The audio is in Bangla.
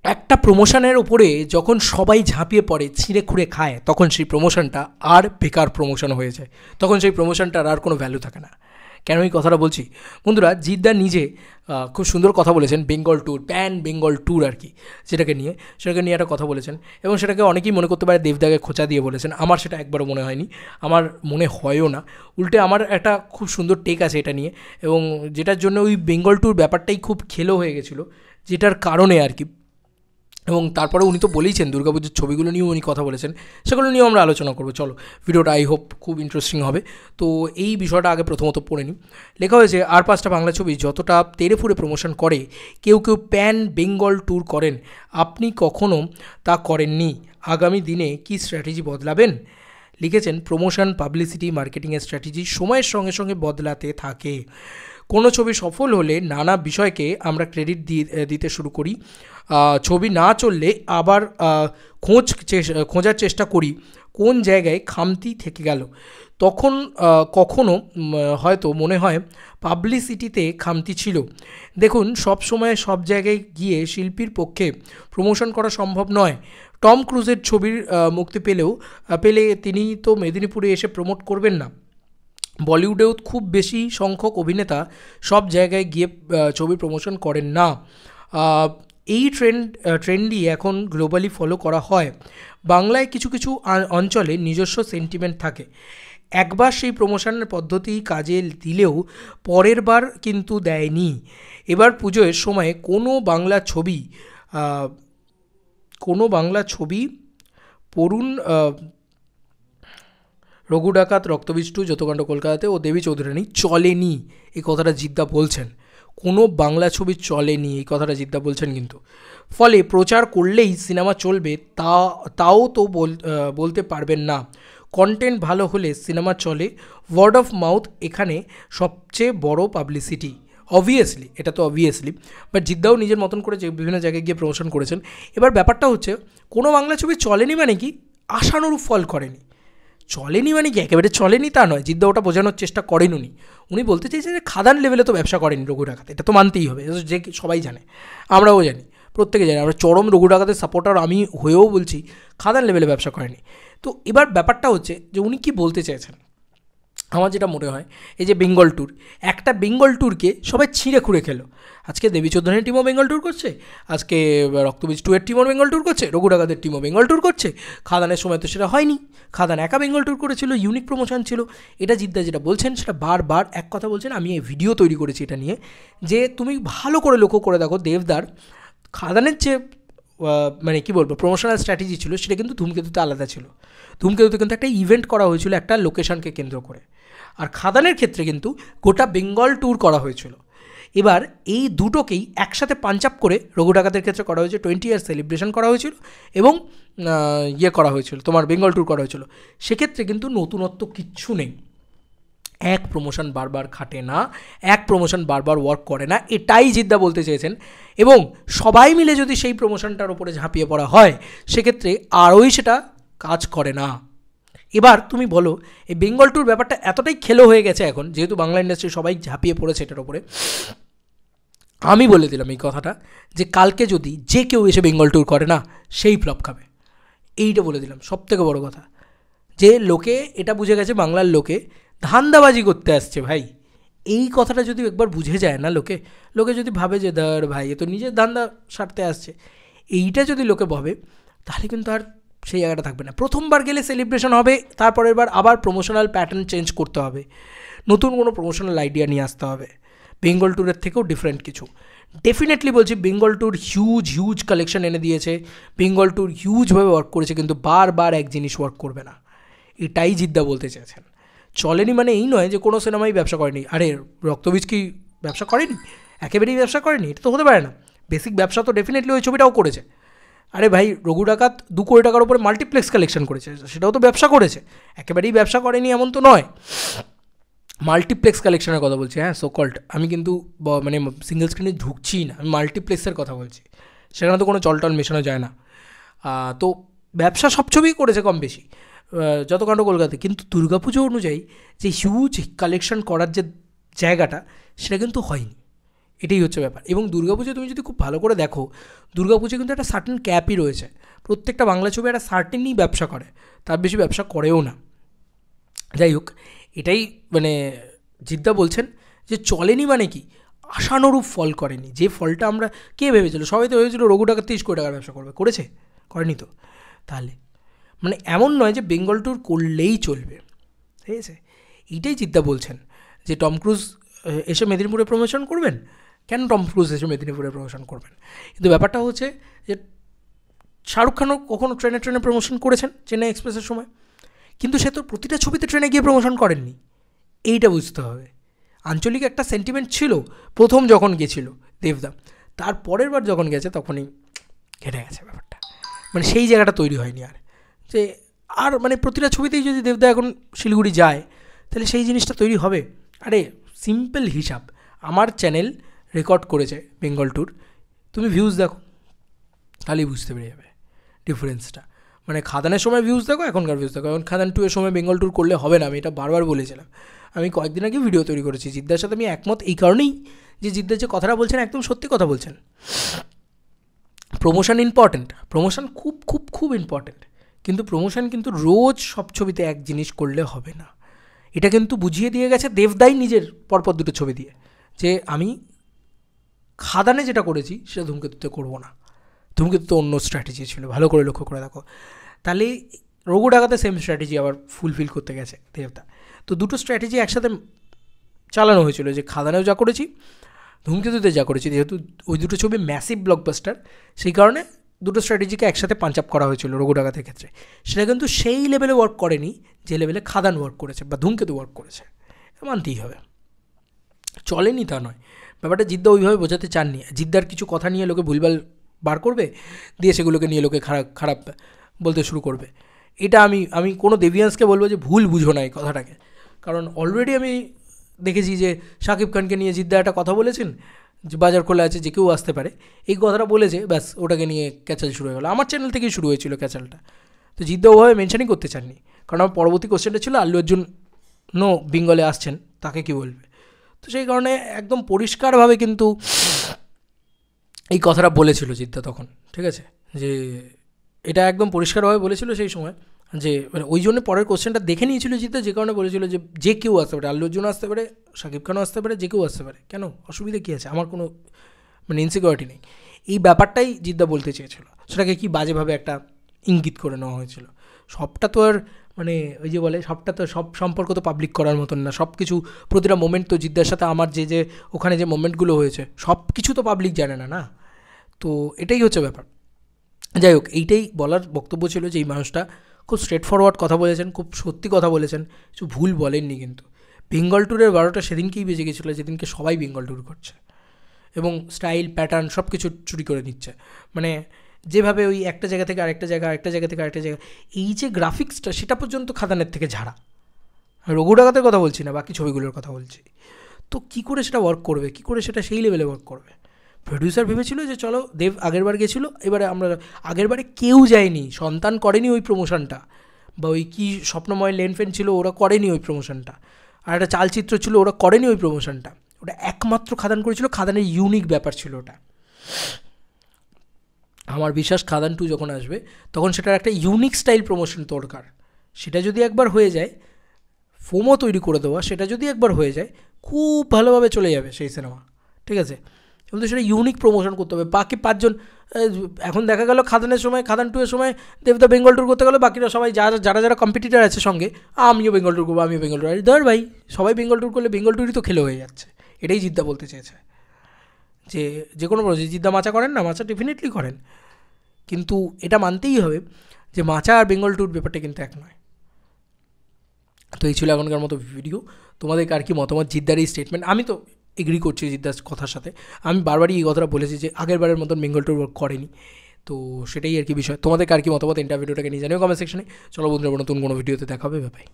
একটা প্রমোশনের ওপরে যখন সবাই ঝাঁপিয়ে পড়ে, ছিঁড়ে খুঁড়ে খায়, তখন সেই প্রমোশনটা আর বেকার প্রমোশন হয়ে যায়, তখন সেই প্রমোশনটার আর কোনো ভ্যালু থাকে না। কেন এই কথাটা বলছি বন্ধুরা, জিদ্দা নিজে খুব সুন্দর কথা বলেছেন, Bengal tour, pan Bengal tour আর কি, সেটাকে নিয়ে একটা কথা বলেছেন, এবং সেটাকে অনেকেই মনে করতে পারে দেবদাকে খোঁচা দিয়ে বলেছেন। আমার সেটা একবারও মনে হয়নি, আমার মনে হয়ও না। উল্টে আমার একটা খুব সুন্দর টেক আছে এটা নিয়ে, এবং যেটার জন্য ওই বেঙ্গল ট্যুর ব্যাপারটাই খুব খেলো হয়ে গেছিলো, যেটার কারণে আর কি। এবং তারপরে উনি তো বলেইছেন দুর্গাপুজোর ছবিগুলো নিয়েও উনি কথা বলেছেন, সেগুলো নিয়েও আমরা আলোচনা করবো। চলো, ভিডিওটা আই হোপ খুব ইন্টারেস্টিং হবে। তো এই বিষয়টা আগে প্রথমত পড়ে নিই। লেখা হয়েছে, আর 5টা বাংলা ছবি যতটা তেড়ে ফুড়ে প্রমোশন করে, কেউ কেউ প্যান বেঙ্গল ট্যুর করেন, আপনি কখনও তা করেননি। আগামী দিনে কি স্ট্র্যাটেজি বদলাবেন? লিখেছেন, প্রমোশন, পাবলিসিটি, মার্কেটিংয়ের স্ট্র্যাটেজি সময়ের সঙ্গে সঙ্গে বদলাতে থাকে। কোনো ছবি সফল হলে নানা বিষয়কে আমরা ক্রেডিট দিতে শুরু করি। ছবি না চললে আবার খোঁজার চেষ্টা করি কোন জায়গায় খামতি থেকে গেল। তখন কখনো হয়তো মনে হয় পাবলিসিটিতে খামতি ছিল। দেখুন, সব সময় সব জায়গায় গিয়ে শিল্পীর পক্ষে প্রমোশন করা সম্ভব নয়। টম ক্রুজের ছবির মুক্তি পেলে তিনি তো মেদিনীপুরে এসে প্রমোট করবেন না। বলিউডেও খুব বেশি সংখ্যক অভিনেতা সব জায়গায় গিয়ে ছবি প্রমোশন করেন না। এই ট্রেন্ডই এখন গ্লোবালি ফলো করা হয়। বাংলায় কিছু কিছু অঞ্চলে নিজস্ব সেন্টিমেন্ট থাকে। একবার সেই প্রমোশনের পদ্ধতি কাজে দিলেও পরের বার কিন্তু দেয়নি। এবার পুজোর সময় কোনো বাংলা ছবি পড়ুন, রঘু ডাকাত, রক্তবীজ 2, যতকাণ্ড কলকাতাতে ও দেবী চৌধুরানী চলেনি, এই কথাটা জিদ্দা বলছেন। কোনো বাংলা ছবি চলেনি, এই কথাটা জিদ্দা বলছেন কিন্তু। ফলে প্রচার করলেই সিনেমা চলবে তাও তো বলতে পারবেন না। কন্টেন্ট ভালো হলে সিনেমা চলে। ওয়ার্ড অফ মাউথ এখানে সবচেয়ে বড় পাবলিসিটি। অবভিয়াসলি, এটা তো অবভিয়াসলি, বাট জিদ্দাও নিজের মতন করে যে বিভিন্ন জায়গায় গিয়ে প্রমোশন করেছেন। এবার ব্যাপারটা হচ্ছে, কোনো বাংলা ছবি চলেনি মানে কি আশানুরূপ ফল করেনি। চলেনি মানে কি একেবারে চলেনি তা নয়, জিদ্দা ওটা বোঝানোর চেষ্টা করেন। উনি বলতে চাইছেন যে খাদান লেভেলে তো ব্যবসা করেনি রঘু ডাকাত, এটা তো মানতেই হবে, যে সবাই জানে, আমরাও জানি, প্রত্যেকে জানি। আমরা চরম রঘু ডাকাতের সাপোর্টার আমি হয়েও বলছি খাদান লেভেলে ব্যবসা করেনি। তো এবার ব্যাপারটা হচ্ছে যে উনি কি বলতে চেয়েছেন। আমার যেটা মনে হয়, এই যে বেঙ্গল ট্যুর, একটা বেঙ্গল ট্যুরকে সবাই ছিঁড়ে খুঁড়ে খেলো। আজকে দেবী চৌধুরানীর টিমও বেঙ্গল ট্যুর করছে, আজকে রক্তবীজ 2 এর টিমও বেঙ্গল ট্যুর করছে, রঘু ডাকাতের টিমও বেঙ্গল ট্যুর করছে। খাদানের সময় তো সেটা হয়নি, খাদান একা বেঙ্গল ট্যুর করেছিল, ইউনিক প্রমোশন ছিল। এটা জিদ্দা যেটা বলছেন সেটা বারবার এক কথা বলছেন। আমি এই ভিডিও তৈরি করেছি এটা নিয়ে, যে তুমি ভালো করে লক্ষ্য করে দেখো, দেবদার খাদানের যে মানে কী বলবো প্রমোশনাল স্ট্র্যাটেজি ছিল, সেটা কিন্তু ধূমকেতুতে আলাদা ছিল। ধূমকেতুতে কিন্তু একটা ইভেন্ট করা হয়েছিল একটা লোকেশনকে কেন্দ্র করে, আর খাদানের ক্ষেত্রে কিন্তু গোটা বেঙ্গল ট্যুর করা হয়েছিল। এবার এই দুটোকেই একসাথে পাঞ্চ আপ করে রঘু ডাকাতের ক্ষেত্রে করা হয়েছে, 20 ইয়ার সেলিব্রেশন করা হয়েছিল, এবং করা হয়েছিল তোমার বেঙ্গল ট্যুর করা হয়েছিল। সেক্ষেত্রে কিন্তু নতুনত্ব কিচ্ছু নেই। এক প্রমোশন বারবার খাটে না, এক প্রমোশন বারবার ওয়ার্ক করে না, এটাই জিদ্দা বলতে চেয়েছেন। এবং সবাই মিলে যদি সেই প্রমোশনটার ওপরে ঝাঁপিয়ে পড়া হয়, সেক্ষেত্রে আরোই সেটা কাজ করে না। এবার তুমি বলো, এই বেঙ্গল ট্যুর ব্যাপারটা এতটাই খেলো হয়ে গেছে এখন, যেহেতু বাংলা ইন্ডাস্ট্রি সবাই ঝাঁপিয়ে পড়েছে এটার ওপরে। আমি বলে দিলাম এই কথাটা, যে কালকে যদি যে কেউ এসে বেঙ্গল ট্যুর করে না, সেই ফ্লপ খাবে। এইটা বলে দিলাম, সবথেকে বড় কথা, যে লোকে এটা বুঝে গেছে, বাংলার লোকে ধান্দাবাজি করতে আসছে ভাই। এই কথাটা যদি একবার বুঝে যায় না লোকে যদি ভাবে যে ধর ভাই এ তো নিজের ধান্দা সারতে আসছে, এইটা যদি লোকে ভাবে, তাহলে কিন্তু আর সেই জায়গাটা থাকবে না। প্রথমবার গেলে সেলিব্রেশন হবে, তারপরের বার আবার প্রমোশনাল প্যাটার্ন চেঞ্জ করতে হবে, নতুন কোনো প্রমোশনাল আইডিয়া নিয়ে আসতে হবে, বেঙ্গল ট্যুরের থেকেও ডিফারেন্ট কিছু। ডেফিনেটলি বলছি, বেঙ্গল ট্যুর হিউজ কালেকশন এনে দিয়েছে, বেঙ্গল ট্যুর হিউজভাবে ওয়ার্ক করেছে, কিন্তু বারবার এক জিনিস ওয়ার্ক করবে না, এটাই জিদ্দা বলতে চেয়েছেন। চলেনি মানে এই নয় যে কোনো সিনেমাই ব্যবসা করেনি। আরে রক্তবীজ কি ব্যবসা করেনি? একেবারেই ব্যবসা করেনি, এটা তো হতে পারে না। বেসিক ব্যবসা তো ডেফিনেটলি ওই ছবিটাও করেছে। আরে ভাই, রঘু ডাকাত 2 কোটি টাকার উপরে মাল্টিপ্লেক্স কালেকশন করেছে, সেটাও তো ব্যবসা করেছে, একেবারেই ব্যবসা করেনি এমন তো নয়। মাল্টিপ্লেক্স কালেকশনের কথা বলছি, হ্যাঁ, সোকল্ড। আমি কিন্তু মানে সিঙ্গেল স্ক্রিনে ঢুকছি না, আমি মাল্টিপ্লেক্সের কথা বলছি, সেখানে তো কোনো চলটল মেশানো যায় না। তো ব্যবসা সব ছবিই করেছে কম বেশি, যতকাণ্ড কলকাতায়। কিন্তু দুর্গাপুজো অনুযায়ী যে হিউজ কালেকশন করার যে জায়গাটা, সেটা কিন্তু হয়নি। এটাই হচ্ছে ব্যাপার। এবং দুর্গাপুজো তুমি যদি খুব ভালো করে দেখো, দুর্গাপুজো কিন্তু একটা সার্টেন ক্যাপই রয়েছে। প্রত্যেকটা বাংলা ছবি একটা সার্টেনই ব্যবসা করে, তার বেশি ব্যবসা করেও না। যাই হোক, এটাই মানে জিদ্দা বলছেন যে চলেনি মানে কি, আশানুরূপ ফল করেনি। যে ফলটা আমরা, কে ভেবেছিল, সবাই তো ভেবেছিল রঘু টাকা 30 কোটি টাকার ব্যবসা করবে, করেছে? করেনি তো। তাহলে মানে এমন নয় যে বেঙ্গল ট্যুর করলেই চলবে, ঠিক আছে? এইটাই জিদ্দা বলছেন যে টম ক্রুজ এসে মেদিনীপুরে প্রমোশন করবেন, কেন টম ক্রুজ এসে মেদিনীপুরে প্রমোশন করবেন? কিন্তু ব্যাপারটা হচ্ছে যে শাহরুখ খানও কখনো ট্রেনে ট্রেনে প্রমোশন করেছেন চেন্নাই এক্সপ্রেসের সময়, কিন্তু সে তো প্রতিটা ছবিতে ট্রেনে গিয়ে প্রমোশন করেননি। এইটা বুঝতে হবে। আঞ্চলিক একটা সেন্টিমেন্ট ছিল প্রথম যখন গেছিল দেবদা, তার পরের বার যখন গেছে তখনই ঘেটে গেছে ব্যাপারটা, মানে সেই জায়গাটা তৈরি হয়নি আর, যে আর মানে প্রতিটা ছবিতেই যদি দেবদা এখন শিলিগুড়ি যায় তাহলে সেই জিনিসটা তৈরি হবে। আরে সিম্পল হিসাব, আমার চ্যানেল রেকর্ড করেছে বেঙ্গল ট্যুর, তুমি ভিউজ দেখো, তাহলেই বুঝতে পেরে যাবে ডিফারেন্সটা। মানে খাদানের সময় ভিউজ দেখো, এখনকার ভিউজ দেখো। এখন খাদান 2 এর সময় বেঙ্গল ট্যুর করলে হবে না, আমি এটা বারবার বলেছিলাম। আমি কয়েকদিন আগে ভিডিও তৈরি করেছি। জিদ্দার সাথে আমি একমত এই কারণেই যে জিদ্দার যে কথাটা বলছেন একদম সত্যি কথা বলছেন। প্রমোশন ইম্পর্ট্যান্ট, প্রমোশন খুব খুব খুব ইম্পর্ট্যান্ট, কিন্তু প্রমোশন কিন্তু রোজ সব ছবিতে এক জিনিস করলে হবে না। এটা কিন্তু বুঝিয়ে দিয়ে গেছে দেবদাই নিজের পরপর 2টো ছবি দিয়ে, যে আমি খাদানে যেটা করেছি সেটা ধূমকেতুতে করবো না। ধূমকেতু তো অন্য স্ট্র্যাটেজি ছিল, ভালো করে লক্ষ্য করে দেখো। তাহলে রঘু ডাকাতে সেম স্ট্র্যাটেজি আবার ফুলফিল করতে গেছে দেবদা। তো 2টো স্ট্র্যাটেজি একসাথে চালানো হয়েছিল, যে খাদানেও যা করেছি, ধূমকেতুতে যা করেছি। যেহেতু ওই 2টো ছবি ম্যাসিভ ব্লকবাস্টার, সেই কারণে 2টো স্ট্র্যাটেজিকে একসাথে পাঞ্চ আপ করা হয়েছিল রঘু ডাকাতের ক্ষেত্রে। সেটা কিন্তু সেই লেভেলে ওয়ার্ক করেনি যে লেভেলে খাদান ওয়ার্ক করেছে বা ধূমকেতু ওয়ার্ক করেছে, মানতেই হবে। চলেনি তা নয়, ব্যাপারটা জিদ্দা ওইভাবে বোঝাতে চাননি। জিদ্দার কিছু কথা নিয়ে লোকে ভুলভাল বার করবে, দিয়ে সেগুলোকে নিয়ে লোকে খারাপ খারাপ বলতে শুরু করবে। এটা আমি কোনো দেবিয়ান্সকে বলবো যে ভুল বুঝো না এই কথাটাকে, কারণ অলরেডি আমি দেখেছি যে শাকিব খানকে নিয়ে জিদ্দা একটা কথা বলেছেন যে বাজার খোলা আছে, যে কেউ আসতে পারে, এই কথাটা বলেছে, ব্যাস ওটাকে নিয়ে ক্যাচাল শুরু হয়ে গেলো। আমার চ্যানেল থেকেই শুরু হয়েছিল ক্যাচালটা। তো জিদ্দা ওভাবে মেনশনই করতে চাননি, কারণ আমার পরবর্তী কোশ্চেনটা ছিল আল্লু অর্জুন বেঙ্গলে আসছেন, তাকে কী বলবে। তো সেই কারণে একদম পরিষ্কারভাবে কিন্তু এই কথাটা বলেছিল জিদ্দা তখন, ঠিক আছে? যে এটা একদম পরিষ্কারভাবে বলেছিল সেই সময়, যে মানে ওই জন্য পরের কোশ্চেনটা দেখে নিয়েছিল জিদ্দা, যে কারণে বলেছিল যে কেউ আসতে পারে, আল্লু অর্জুন আসতে পারে, শাকিব খানও আসতে পারে, যে কেউ আসতে পারে, কেন অসুবিধা কী আছে, আমার কোনো মানে ইনসিকিউরিটি নেই। এই ব্যাপারটাই জিদ্দা বলতে চেয়েছিল, সেটাকে কি বাজেভাবে একটা ইঙ্গিত করে নেওয়া হয়েছিল। সবটা তো আর মানে ওই যে বলে, সবটা তো সব সম্পর্ক তো পাবলিক করার মতন না, সব কিছু প্রতিটা মোমেন্ট তো জিদ্দার সাথে আমার যে ওখানে যে মোমেন্টগুলো হয়েছে সব কিছু তো পাবলিক জানে না, না? তো এটাই হচ্ছে ব্যাপার। যাই হোক, এইটাই বলার বক্তব্য ছিল যে এই মানুষটা খুব স্ট্রেট ফরওয়ার্ড কথা বলেছেন, খুব সত্যি কথা বলেছেন, কিছু ভুল বলেননি। কিন্তু বেঙ্গল ট্যুরের 12টা সেদিনকেই বেজে গেছিলো, যেদিনকে সবাই বেঙ্গল ট্যুর করছে এবং স্টাইল প্যাটার্ন সব কিছু চুরি করে নিচ্ছে। মানে যেভাবে ওই একটা জায়গা থেকে আরেকটা জায়গা, আরেকটা জায়গা থেকে আরেকটা জায়গা, এই যে গ্রাফিক্সটা, সেটা পর্যন্ত খাদানের থেকে ঝাড়া। রঘু ডাকাতের কথা বলছি না, বাকি ছবিগুলোর কথা বলছি। তো কী করে সেটা ওয়ার্ক করবে, কী করে সেটা সেই লেভেলে ওয়ার্ক করবে? প্রডিউসার ভেবেছিল যে চলো দেব আগেরবার গেছিলো, এবারে আমরা, আগেরবারে কেউ যায়নি, সন্তান করেনি ওই প্রমোশনটা, বা ওই কী স্বপ্নময় লেন ফেন ছিল, ওরা করেনি ওই প্রমোশনটা, আর একটা চালচিত্র ছিল, ওরা করেনি ওই প্রমোশনটা। ওটা একমাত্র খাদান করেছিল, খাদানের ইউনিক ব্যাপার ছিল ওটা। আমার বিশ্বাস খাদান 2 যখন আসবে তখন সেটার একটা ইউনিক স্টাইল প্রমোশন দরকার। সেটা যদি একবার হয়ে যায়, ফোমো তৈরি করে দেওয়া, সেটা যদি একবার হয়ে যায়, খুব ভালোভাবে চলে যাবে সেই সিনেমা, ঠিক আছে? কিন্তু সেটা ইউনিক প্রমোশন করতে হবে। বাকি 5জন, এখন দেখা গেল খাদানের সময়, খাদান 2 এর সময় দেবদা বেঙ্গল ট্যুর করতে গেলো, বাকিরা সবাই যারা যারা কম্পিটিটার আছে সঙ্গে, আমিও বেঙ্গল ট্যুর করবো, আমিও বেঙ্গল ট্যুর, ধর ভাই সবাই বেঙ্গল ট্যুর করলে বেঙ্গল ট্যুরই তো খেলে হয়ে যাচ্ছে। এটাই জিদ্দা বলতে চেয়েছে, যে কোনো প্রজেক্ট জিদ্দা মাচা করেন না, মাচা ডেফিনেটলি করেন, কিন্তু এটা মানতেই হবে যে মাচা আর বেঙ্গল ট্যুর ব্যাপারটা কিন্তু এক নয়। তো এই ছিল এখনকার মতো ভিডিও। তোমাদের আর কি মতামত জিদ্দার এই স্টেটমেন্ট? আমি তো এগ্রি করছি জিদ্দার কথার সাথে, আমি বারবারই এই কথাটা বলেছি যে আগের বারের মতন বেঙ্গল ট্যুর ওয়ার্ক করেনি। তো সেটাই আর কি বিষয়। তোমাদের আর কি মতামত ভিডিওটাকে নিয়ে জানিও কমেন্ট সেকশনে। চলো বন্ধুরা, নতুন কোনো ভিডিওতে দেখা হবে, বাই।